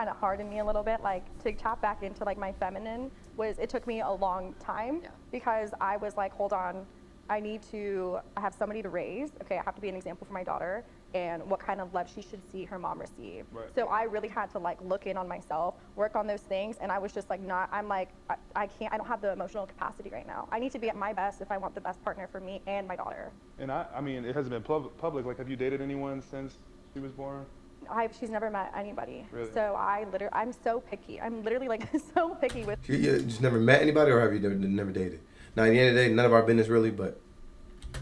kind of hard in me a little bit, like to tap back into like my feminine it took me a long time because I was like, hold on, I have somebody to raise. Okay, I have to be an example for my daughter and what kind of love she should see her mom receive. Right. So I really had to like look in on myself, work on those things, and I was just like I don't have the emotional capacity right now. I need to be at my best if I want the best partner for me and my daughter. And I mean, it hasn't been public. Like, have you dated anyone since she was born? She's never met anybody. Really? So I'm so picky. I'm literally like so picky with. You just never met anybody, or have you never dated? Now, at the end of the day, none of our business really, but.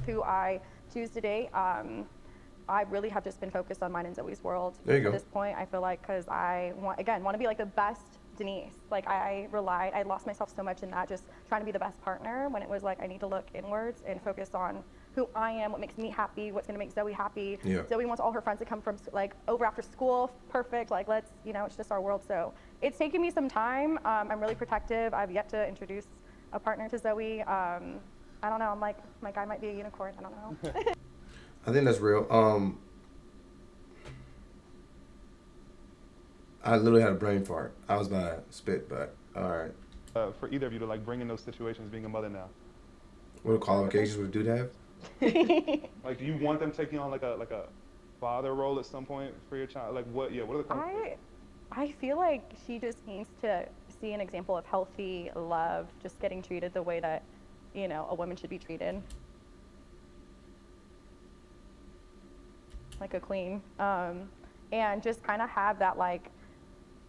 Who I choose to date, I really have just been focused on mine and Zoe's world. There you go. At this point, I feel like because I want to be like the best Denise. Like I lost myself so much in that, just trying to be the best partner when it was like I need to look inwards and focus on who I am, what makes me happy, what's going to make Zoe happy. Yeah. Zoe wants all her friends to come from like over after school, perfect. Like let's, it's just our world. So it's taken me some time. I'm really protective. I've yet to introduce a partner to Zoe. I don't know. I'm like, my guy might be a unicorn. I don't know. I think that's real. I literally had a brain fart. I was about to spit, but all right. For either of you to like bring in those situations, being a mother now. What qualifications would a dude have? Like, do you want them taking on like a father role at some point for your child? Like, what are the qualifications? I feel like she just needs to see an example of healthy love, just getting treated the way that, a woman should be treated. Like a queen. And just kind of have that, like,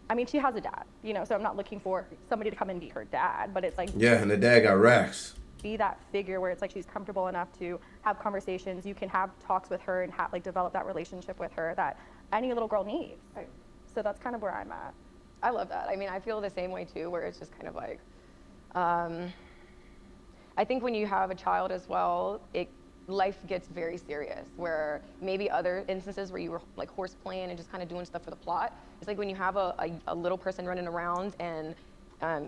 I mean, she has a dad, so I'm not looking for somebody to come and be her dad, but it's like. Yeah, and the dad got racks. Be that figure where it's like she's comfortable enough to have conversations. You can have talks with her and develop that relationship with her that any little girl needs. Right. So that's kind of where I'm at. I love that. I mean, I feel the same way too, where it's just kind of like, I think when you have a child as well, life gets very serious, where maybe other instances where you were like horse playing and just kind of doing stuff for the plot, it's like when you have a little person running around and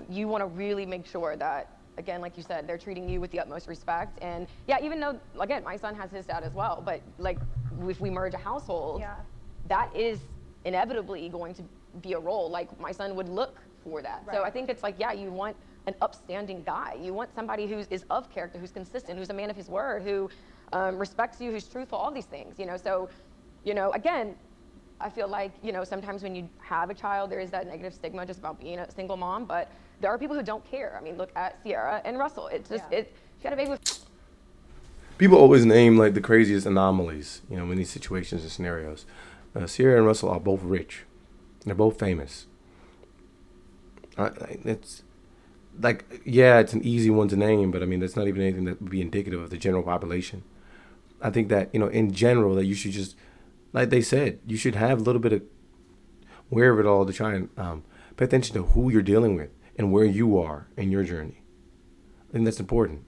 you want to really make sure that, again, like you said, they're treating you with the utmost respect. And yeah, even though, again, my son has his dad as well, but like if we merge a household, that is inevitably going to be a role. Like my son would look for that. Right. So I think it's like, yeah, you want an upstanding guy. You want somebody who is of character, who's consistent, who's a man of his word, who respects you, who's truthful, all these things, So, again, I feel like, sometimes when you have a child, there is that negative stigma just about being a single mom, but there are people who don't care. I mean, look at Sierra and Russell. It's just, she had a baby with... People always name like the craziest anomalies, in these situations and scenarios. Sierra and Russell are both rich. They're both famous. It's like, it's an easy one to name, but I mean, that's not even anything that would be indicative of the general population. I think that, in general, that you should just, like they said, you should have a little bit of wherewithal to try and pay attention to who you're dealing with and where you are in your journey. I think that's important.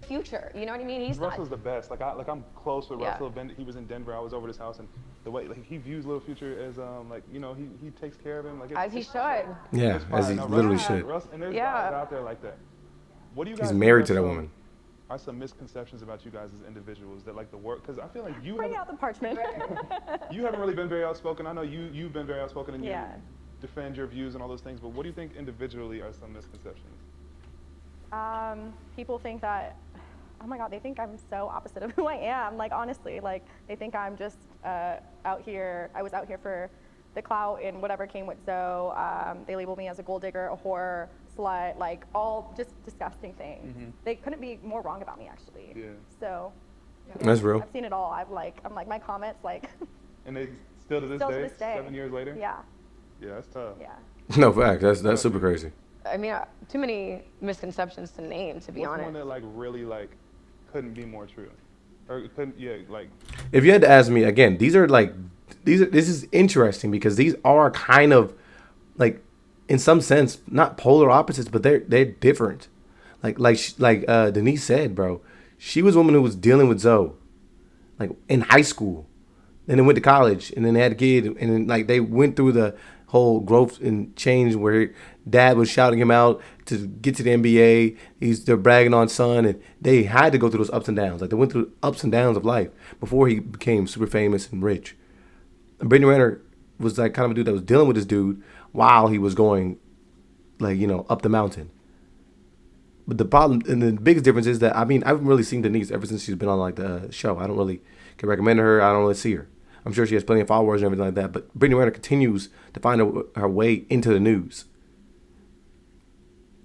Future, you know what I mean? Russell's the best. I'm close with Russell. He was in Denver. I was over at his house, and the way he views Little Future as he takes care of him as he should. Yeah, as he literally should. And there's guys out there like that. What do you guys? He's married to that woman. Are some misconceptions about you guys as individuals that like the work? Because I feel like you bring out the parchment. You haven't really been very outspoken. I know you've been very outspoken and you defend your views and all those things. But what do you think individually are some misconceptions? People think that, oh my God, they think I'm so opposite of who I am. Like, honestly, like, they think I'm just out here. I was out here for the clout and whatever came with Zoe. They label me as a gold digger, a whore, slut, like, all just disgusting things. Mm-hmm. They couldn't be more wrong about me, actually. Yeah. So. That's real. I've seen it all. I'm like, my comments, like. And they still to this day, 7 years later? Yeah. Yeah, that's tough. Yeah. No, fact. That's super crazy. I mean, too many misconceptions to name, to be honest. What's one that, like, really, like, couldn't be more true? Or couldn't, like... If you had to ask me, again, this is interesting because these are kind of, like, in some sense, not polar opposites, but they're different. Like Denise said, bro, she was a woman who was dealing with Zoe, like, in high school. Then they went to college, and then they had a kid, and then, like, they went through the whole growth and change where dad was shouting him out to get to the NBA. They're bragging on son, and they had to go through those ups and downs. Like, they went through ups and downs of life before he became super famous and rich. And Brittany Renner was like kind of a dude that was dealing with this dude while he was going, like, you know, up the mountain. But the problem and the biggest difference is that, I mean, I haven't really seen Denise ever since she's been on like the show. I don't really can recommend her. I don't really see her. I'm sure she has plenty of followers and everything like that. But Brittany Renner continues to find her way into the news.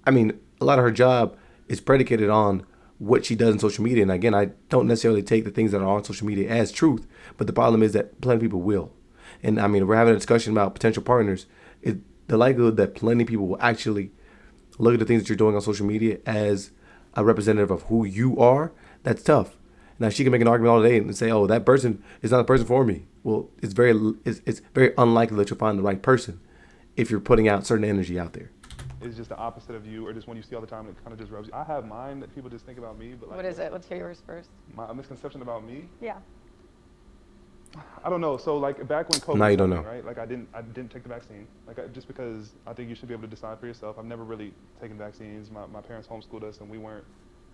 I mean, a lot of her job is predicated on what she does in social media. And again, I don't necessarily take the things that are on social media as truth. But the problem is that plenty of people will. And I mean, we're having a discussion about potential partners. The likelihood that plenty of people will actually look at the things that you're doing on social media as a representative of who you are, that's tough. Now, she can make an argument all day and say, oh, that person is not the person for me. Well, it's very unlikely that you'll find the right person if you're putting out certain energy out there. It's just the opposite of you, or just one you see all the time, and it kind of just rubs you. I have mine that people just think about me, but like, What is it? Let's hear yours first. a misconception about me. Yeah. I don't know. So like back when COVID, Now you was don't happening, know. right? Like I didn't take the vaccine. Like just because I think you should be able to decide for yourself. I've never really taken vaccines. My parents homeschooled us, and we weren't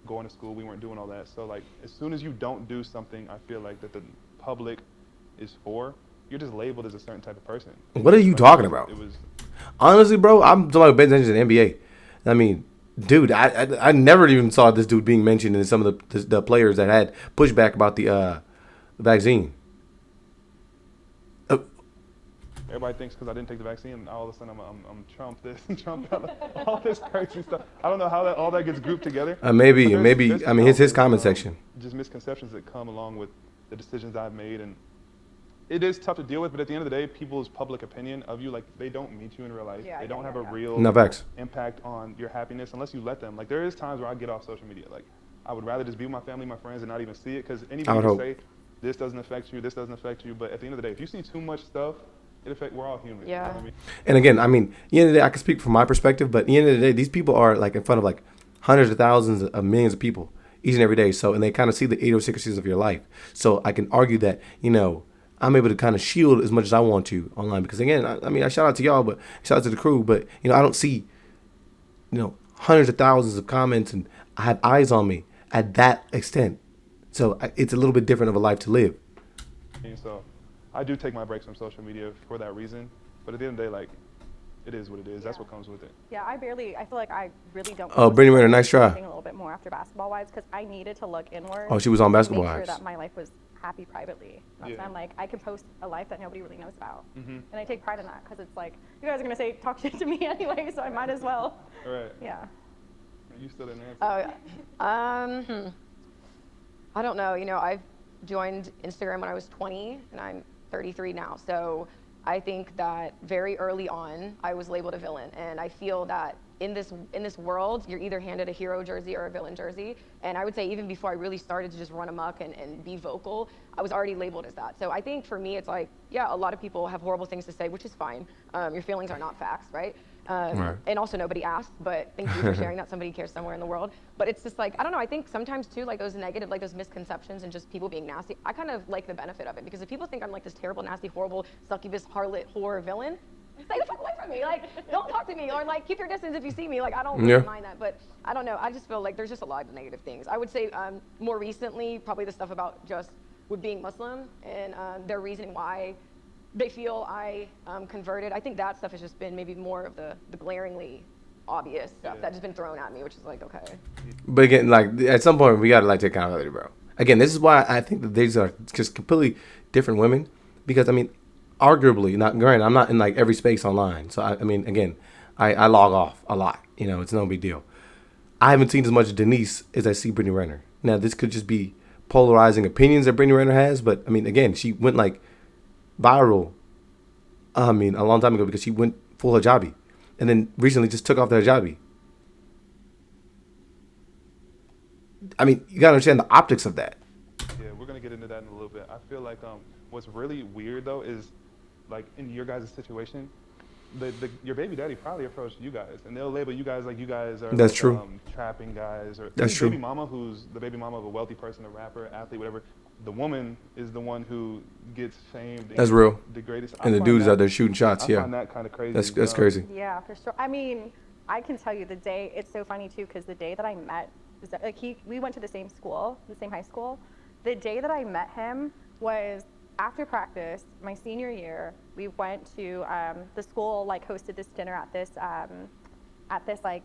going to school. We weren't doing all that. So like as soon as you don't do something, I feel like that the public is for, you're just labeled as a certain type of person. What are you talking about? It was. Honestly, bro, I'm talking about paying attention to the NBA. I mean, dude, I never even saw this dude being mentioned in some of the players that had pushback about the vaccine. Everybody thinks because I didn't take the vaccine, and all of a sudden I'm Trump this, Trump that, all this crazy stuff. I don't know how all that gets grouped together. Maybe. There's I mean, his comment section. Just misconceptions that come along with the decisions I've made, and it is tough to deal with. But at the end of the day, people's public opinion of you, like they don't meet you in real life. Yeah, they don't have a real No facts. impact on your happiness unless you let them. Like there is times where I get off social media. Like I would rather just be with my family, my friends, and not even see it, because anybody can say this doesn't affect you, this doesn't affect you. But at the end of the day, if you see too much stuff, we're all human. Yeah. You know what I mean? And again, I mean, at the end of the day, I can speak from my perspective, but at the end of the day, these people are like in front of like hundreds of thousands of millions of people each and every day. So, and they kind of see the idiosyncrasies of your life. So I can argue that, you know, I'm able to kind of shield as much as I want to online, because again, I mean, I shout out to y'all, but shout out to the crew, but you know, I don't see, you know, hundreds of thousands of comments and I have eyes on me at that extent. So it's a little bit different of a life to live. And so I do take my breaks from social media for that reason. But at the end of the day, like, it is what it is. That's what comes with it. Yeah, I feel like I really don't. Oh, Brittany Renner, nice try. A little bit more after basketball-wise, because I needed to look inward. Oh, she was on to Basketball make sure Wives. that my life was happy privately. That's why I'm like, I can post a life that nobody really knows about. And I take pride in that, because it's like, you guys are going to talk shit to me anyway, so I might as well. All right. Yeah. You still didn't answer. I don't know. You know, I've joined Instagram when I was 20, and I'm 33 now. So I think that very early on, I was labeled a villain, and I feel that in this world, you're either handed a hero jersey or a villain jersey. And I would say even before I really started to just run amok and be vocal, I was already labeled as that. So I think for me, it's like, yeah, a lot of people have horrible things to say, which is fine. Your feelings are not facts, right? Right. And also nobody asked, but thank you for sharing that. Somebody cares somewhere in the world. But it's just like, I don't know, I think sometimes too, like those negative, like those misconceptions and just people being nasty, I kind of like the benefit of it, because if people think I'm like this terrible, nasty, horrible, succubus, harlot, whore, villain, stay the fuck away from me. Like, don't talk to me, or like keep your distance if you see me. Like, I don't really mind that, but I don't know. I just feel like there's just a lot of negative things. I would say more recently, probably the stuff about just with being Muslim and their reasoning why they feel I converted. I think that stuff has just been maybe more of the glaringly obvious stuff that's just been thrown at me, which is like, okay. But again, like at some point we gotta like take accountability, bro. Again, this is why I think that these are just completely different women, because I mean, arguably, not granted, I'm not in like every space online. So I mean, again, I log off a lot. You know, it's no big deal. I haven't seen as much Denise as I see Brittany Renner. Now, this could just be polarizing opinions that Brittany Renner has, but I mean, again, she went like viral, I mean, a long time ago, because she went full hijabi and then recently just took off the hijabi. I mean, you gotta understand the optics of that. Yeah, we're gonna get into that in a little bit. I feel like what's really weird though is, like in your guys' situation, your baby daddy probably approached you guys, and they'll label you guys like you guys are That's like, true. Trapping guys, or That's true. baby mama, who's the baby mama of a wealthy person, a rapper, athlete, whatever. The woman is the one who gets famed. That's real. The greatest. And the dudes out there shooting shots. I Yeah, find that kind of crazy. that's crazy. Yeah, for sure. I mean, I can tell you the day, it's so funny too, because the day that I met, like we went to the same school, the same high school. The day that I met him was after practice, my senior year, we went to the school like hosted this dinner at this like,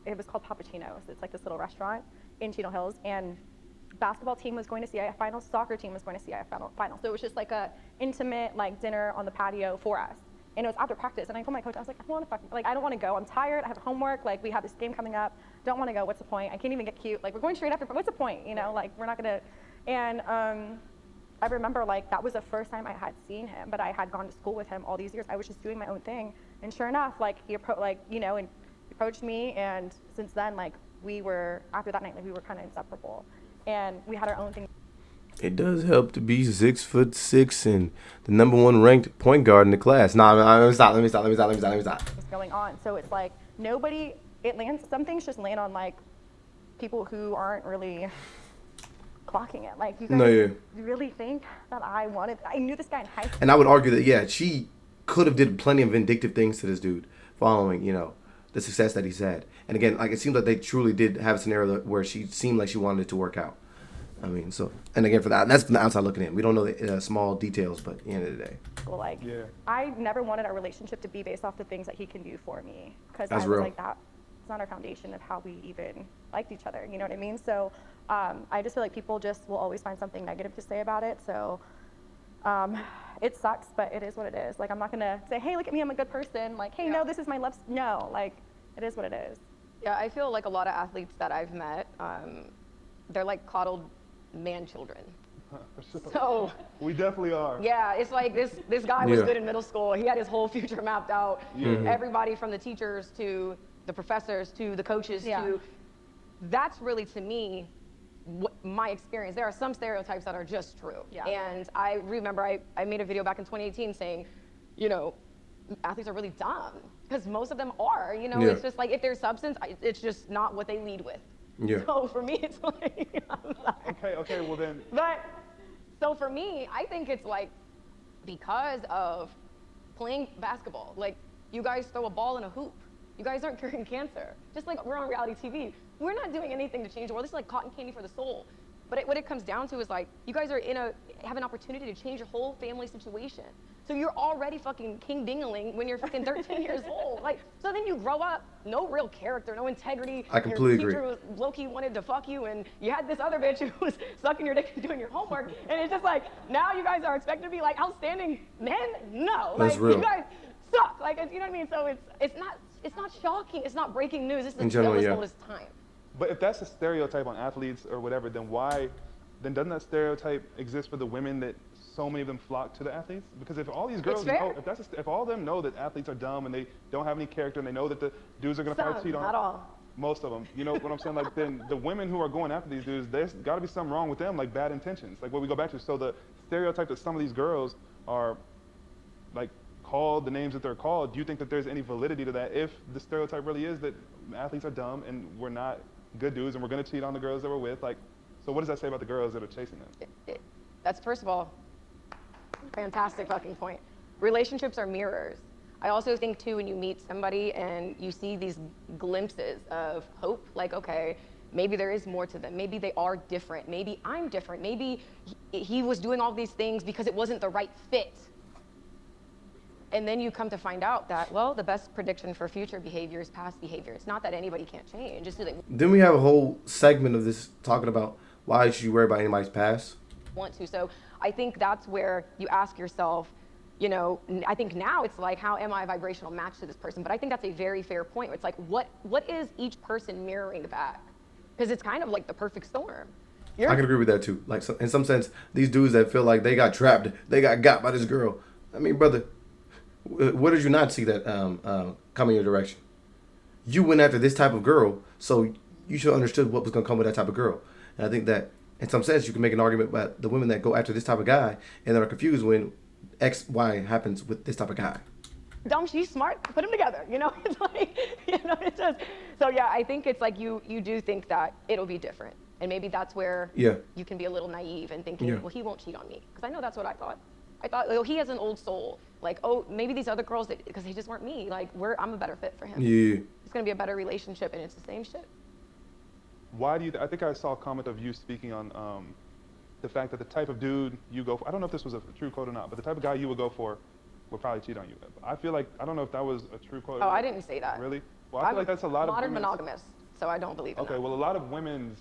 it was called Pappuccino's. It's like this little restaurant in Chino Hills, and basketball team was going to CIF finals, soccer team was going to CIF finals. So it was just like a intimate like dinner on the patio for us. And it was after practice, and I told my coach, I was like, I don't want to go. I'm tired. I have homework. Like, we have this game coming up. Don't want to go. What's the point? I can't even get cute. Like, we're going straight after. What's the point? You know, like, we're not gonna. And I remember like that was the first time I had seen him, but I had gone to school with him all these years. I was just doing my own thing, and sure enough, like he approached me, and since then, like after that night, like we were kind of inseparable, and we had our own thing. It does help to be 6'6" and the #1 ranked point guard in the class. Nah, let me stop. What's going on? So it's like some things just land on like people who aren't really clocking it. Like, you guys really think that I knew this guy in high school. And I would argue that, yeah, she could have did plenty of vindictive things to this dude following, the success that he's had. And again, like, it seems like they truly did have a scenario where she seemed like she wanted it to work out. I mean, and again, that's from the outside looking in. We don't know the small details, but at the end of the day. Well, I never wanted our relationship to be based off the things that he can do for me. Because I was real. like, that's not our foundation of how we even liked each other. You know what I mean? So I just feel like people just will always find something negative to say about it. So it sucks, but it is what it is. Like, I'm not going to say, hey, look at me, I'm a good person. Like, hey, no, this is my love. No, like, it is what it is. Yeah, I feel like a lot of athletes that I've met, they're like coddled man children. So we definitely are. Yeah, it's like this guy was good in middle school. He had his whole future mapped out. Everybody from the teachers to the professors to the coaches to that's really, to me, my experience. There are some stereotypes that are just true. Yeah. And I remember I made a video back in 2018 saying, athletes are really dumb, because most of them are. It's just like, if there's substance, it's just not what they lead with. Yeah. So for me, it's like, Okay, well then. But, so for me, I think it's like, because of playing basketball, like, you guys throw a ball in a hoop. You guys aren't curing cancer. Just like we're on reality TV. We're not doing anything to change the world. This is like cotton candy for the soul. But what it comes down to is like, you guys are have an opportunity to change your whole family situation. So you're already fucking king ding-a-ling when you're fucking 13 years old. Like, so then you grow up, no real character, no integrity. I completely your agree. teacher low-key wanted to fuck you, and you had this other bitch who was sucking your dick and doing your homework. And it's just like, now you guys are expected to be like outstanding men? No. That's like, real. You guys suck. Like, you know what I mean? So it's not shocking. It's not breaking news. This is general, as old as time. But if that's a stereotype on athletes or whatever, then doesn't that stereotype exist for the women that so many of them flock to the athletes? Because if all these girls know, if all of them know that athletes are dumb and they don't have any character and they know that the dudes are going to probably cheat on not all. Most of them, you know what I'm saying? Like, then the women who are going after these dudes, there's got to be something wrong with them, like bad intentions. Like what we go back to. So the stereotype that some of these girls are like called the names that they're called, do you think that there's any validity to that if the stereotype really is that athletes are dumb and we're not good dudes and we're going to cheat on the girls that we're with? Like, so what does that say about the girls that are chasing them? That's, first of all, fantastic fucking point. Relationships are mirrors. I also think too, when you meet somebody and you see these glimpses of hope, like, okay, maybe there is more to them. Maybe they are different. Maybe I'm different. Maybe he was doing all these things because it wasn't the right fit. And then you come to find out that, well, the best prediction for future behavior is past behavior. It's not that anybody can't change. It's that Then we have a whole segment of this talking about why should you worry about anybody's past? Want to. So I think that's where you ask yourself, you know, I think now it's like, how am I a vibrational match to this person? But I think that's a very fair point. It's like, what is each person mirroring back? Because it's kind of like the perfect storm. I can agree with that too. Like, so, in some sense, these dudes that feel like they got trapped, they got by this girl. I mean, brother, where did you not see that coming your direction? You went after this type of girl, so you should have understood what was going to come with that type of girl. And I think that in some sense, you can make an argument about the women that go after this type of guy and that are confused when X, Y happens with this type of guy. Dumb, she's smart, put them together, you know? It's like, you know, it's just, so yeah, I think it's like you do think that it'll be different. And maybe that's where you can be a little naive and thinking, well, he won't cheat on me. Because I know that's what I thought. I thought, oh, he has an old soul. Like, oh, maybe these other girls, because they just weren't me. Like, I'm a better fit for him. Yeah. It's going to be a better relationship, and it's the same shit. Why do you, I think I saw a comment of you speaking on the fact that the type of dude you go for, I don't know if this was a true quote or not, but the type of guy you would go for would probably cheat on you. I feel like, I don't know if that was a true quote. Oh, I didn't say that. Really? Well, I feel like that's a lot of modern women's, monogamous, so I don't believe in that. okay, well, a lot of women's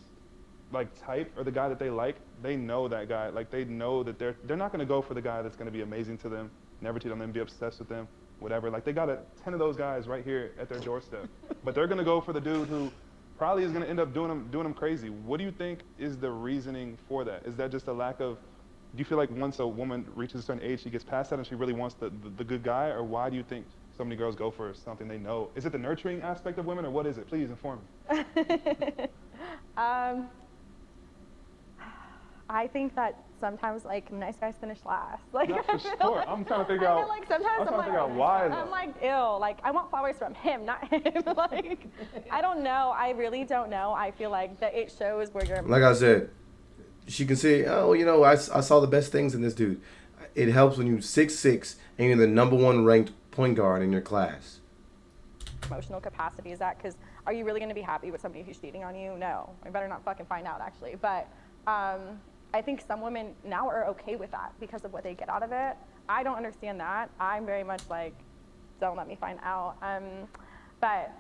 like type or the guy that they like, they know that guy. Like they know that they're not going to go for the guy that's going to be amazing to them, never cheat on them, be obsessed with them, whatever. Like they got 10 of those guys right here at their doorstep, but they're going to go for the dude who probably is going to end up doing them crazy. What do you think is the reasoning for that? Is that just a lack of? Do you feel like once a woman reaches a certain age, she gets past that and she really wants the good guy, or why do you think so many girls go for something they know? Is it the nurturing aspect of women, or what is it? Please inform me. I think that sometimes like nice guys finish last. Like Not for sure. I'm trying to figure out. Like sometimes I'm trying to figure out why. Though. I'm like, ew. Like I want flowers from him, not him. Like I don't know. I really don't know. I feel like that it shows where you're. Like I said, she can say, oh, I saw the best things in this dude. It helps when you're 6'6" and you're the #1 ranked point guard in your class. Emotional capacity is that? Because are you really going to be happy with somebody who's cheating on you? No. I better not fucking find out actually. But I think some women now are okay with that because of what they get out of it. I don't understand that. I'm very much like, don't let me find out. But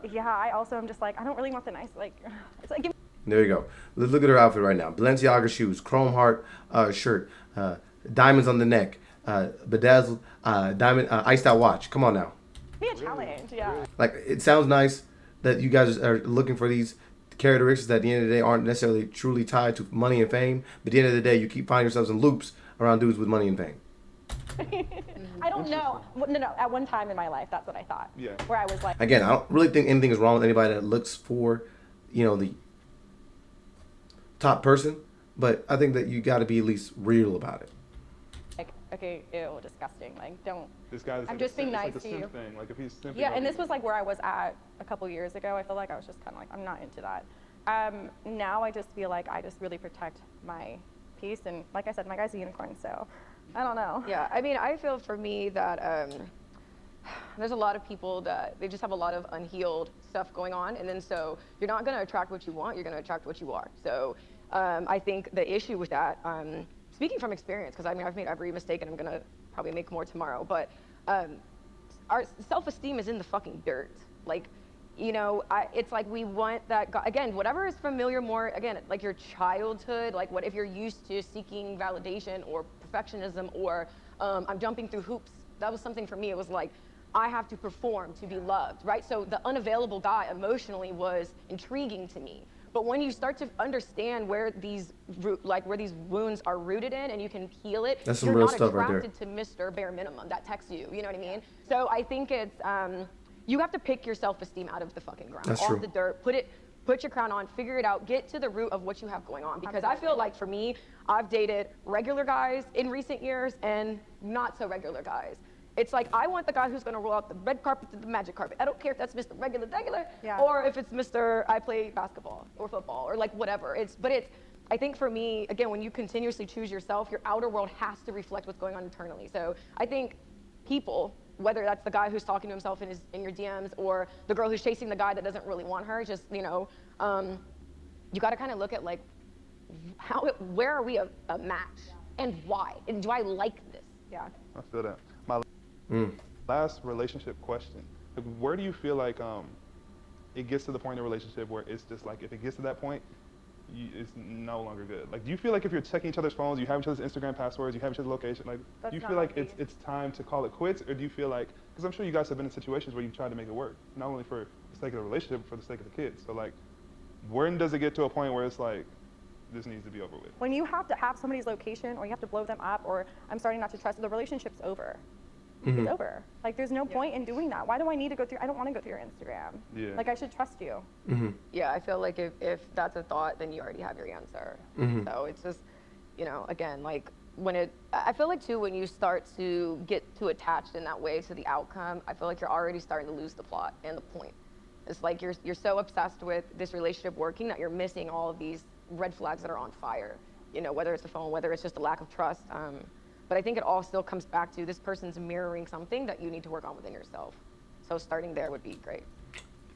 yeah, I also am just like, I don't really want the nice, like, it's like, There you go. Let's look at her outfit right now. Balenciaga shoes, chrome heart shirt, diamonds on the neck, bedazzled diamond iced out watch. Come on now. be a challenge, yeah. Like, it sounds nice that you guys are looking for these characteristics that at the end of the day aren't necessarily truly tied to money and fame, but at the end of the day you keep finding yourselves in loops around dudes with money and fame. I don't know. No, at one time in my life, that's what I thought. Yeah. Where I was like, Again, I don't really think anything is wrong with anybody that looks for, the top person, but I think that you got to be at least real about it. okay, ew, disgusting. Like, don't. This guy is I'm like just being it's nice like to the you. simp thing. Like if he's simping Yeah, over and this you. was like where I was at a couple years ago. I feel like I was just kind of like, I'm not into that. Now I just feel like I just really protect my peace, and like I said, my guy's a unicorn, so I don't know. Yeah, I mean, I feel for me that there's a lot of people that they just have a lot of unhealed stuff going on, and then so you're not going to attract what you want, you're going to attract what you are. So I think the issue with that, speaking from experience, because I mean, I've made every mistake and I'm going to probably make more tomorrow, but our self-esteem is in the fucking dirt. Like, it's like we want that, again, whatever is familiar more, again, like your childhood, like what if you're used to seeking validation or perfectionism or I'm jumping through hoops. That was something for me. It was like, I have to perform to be loved, right? So the unavailable guy emotionally was intriguing to me. But when you start to understand where these wounds are rooted in and you can heal it, That's some you're real not stuff right there. attracted to Mr. Bare Minimum that texts you, you know what I mean? So I think it's, you have to pick your self-esteem out of the fucking ground, That's off true. the dirt, put your crown on, figure it out, get to the root of what you have going on. Because I feel like for me, I've dated regular guys in recent years and not so regular guys. It's like, I want the guy who's gonna roll out the red carpet to the magic carpet. I don't care if that's Mr. Regular, Yeah. or if it's Mr. I play basketball or football or like whatever. I think for me, again, when you continuously choose yourself, your outer world has to reflect what's going on internally. So I think people, whether that's the guy who's talking to himself in your DMs or the girl who's chasing the guy that doesn't really want her, just, you gotta kind of look at like, where are we a match and why? And do I like this? Yeah. I feel that. My last relationship question. Like, where do you feel like it gets to the point in a relationship where it's just like, if it gets to that point, it's no longer good? Like, do you feel like if you're checking each other's phones, you have each other's Instagram passwords, you have each other's location, like, That's do you not feel like healthy. it's time to call it quits, or do you feel like, because I'm sure you guys have been in situations where you've tried to make it work, not only for the sake of the relationship, but for the sake of the kids. So like, when does it get to a point where it's like, this needs to be over with? When you have to have somebody's location or you have to blow them up or I'm starting not to trust, the relationship's over. It's over. Like, there's no point in doing that. Why do I need to go through, I don't want to go through your Instagram. Yeah. Like, I should trust you. Yeah, I feel like if that's a thought, then you already have your answer. So it's just, again, like I feel like too, when you start to get too attached in that way to the outcome, I feel like you're already starting to lose the plot and the point. It's like you're so obsessed with this relationship working that you're missing all of these red flags that are on fire, whether it's the phone, whether it's just a lack of trust. But I think it all still comes back to this person's mirroring something that you need to work on within yourself. So starting there would be great.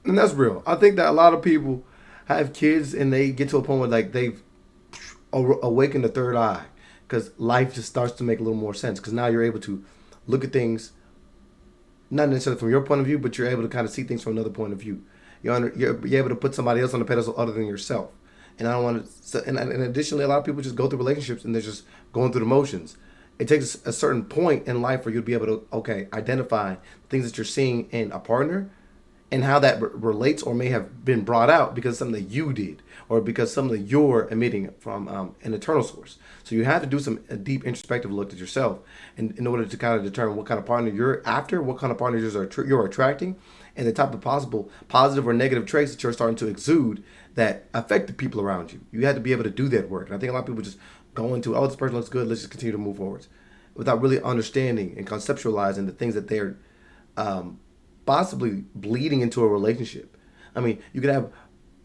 And that's real. I think that a lot of people have kids and they get to a point where like they've awaken the third eye, because life just starts to make a little more sense, because now you're able to look at things not necessarily from your point of view, but you're able to kind of see things from another point of view. You're able to put somebody else on the pedestal other than yourself. And I don't want to. And additionally, a lot of people just go through relationships and they're just going through the motions. It takes a certain point in life for you to be able to identify things that you're seeing in a partner, and how that relates or may have been brought out because something that you did, or because something that you're emitting from an internal source. So you have to do a deep introspective look at yourself in order to kind of determine what kind of partner you're after, what kind of partners you're attracting, and the type of possible positive or negative traits that you're starting to exude that affect the people around you. You have to be able to do that work. And I think a lot of people just go into, this person looks good, let's just continue to move forwards, without really understanding and conceptualizing the things that they're possibly bleeding into a relationship. I mean, you could have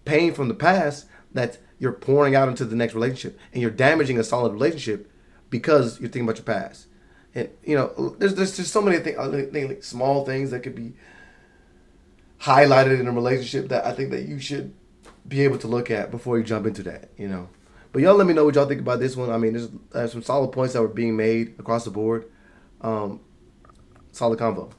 pain from the past that you're pouring out into the next relationship, and you're damaging a solid relationship because you're thinking about your past. And there's just so many things, like small things that could be highlighted in a relationship that I think that you should be able to look at before you jump into that. But y'all let me know what y'all think about this one. I mean, there's some solid points that were being made across the board. Solid convo.